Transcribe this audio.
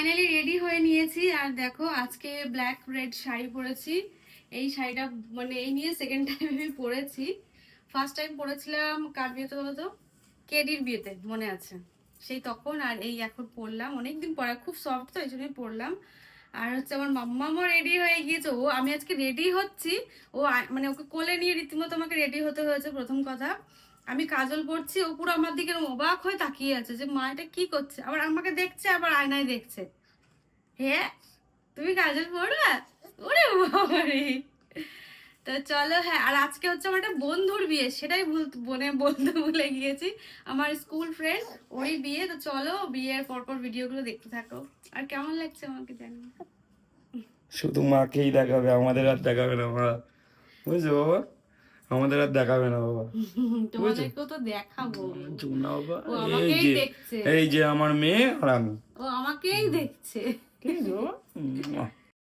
Finally ready হয়ে নিয়েছি। আর দেখো আজকে ব্ল্যাক রেড শাড়ি পরেছি। এই শাড়িটা মানে এই নিয়ে সেকেন্ড টাইম আমি পরেছি। ফার্স্ট টাইম পরেছিলাম কার বিয়েতে বলো তো, কেডির বিয়েতে মনে আছে, সেই তখন। আর এই এখন পরলাম অনেকদিন পরে, খুব সফট তো এই জন্যই পরলাম। আর হচ্ছে আমার মাম্মামও রেডি হয়ে গিয়েছে। ও আমি আজকে রেডি হচ্ছি, ও মানে ওকে কোলে নিয়ে রীতিমতো আমাকে রেডি হতে হয়েছে। প্রথম কথা আমি কাজল পরছি, ও পুরো আমার দিকে এরকম অবাক হয়ে তাকিয়ে আছে যে মা এটা কি করছে, আবার আমাকে দেখছে আবার আয়নায় দেখছে। হ্যাঁ তুমি কাজল পরলা, ওরে বাবারে। তো চলো, হ্যাঁ আর আজকে হচ্ছে আমার একটা বন্ধুর বিয়ে, সেটাই বলতে ভুলে গিয়েছি। আমার স্কুল ফ্রেন্ড, ওরই বিয়ে। তো চলো বিয়ের পরপর ভিডিওগুলো দেখতে থাকো। আর কেমন লাগছে আমাকে জানি না। শুধু মাকেই দেখাবে, আমাদের আর দেখাবে না মা, বুঝছো বাবা? আমাদের আর দেখাবে না বাবা, তোমাদেরকেও তো দেখাবো। না বাবা। ও এই আমাকেই যে দেখছে, এই যে আমার মেয়ে আর আমি, ও আমাকেই দেখছে। ঠিক আছে বাবা?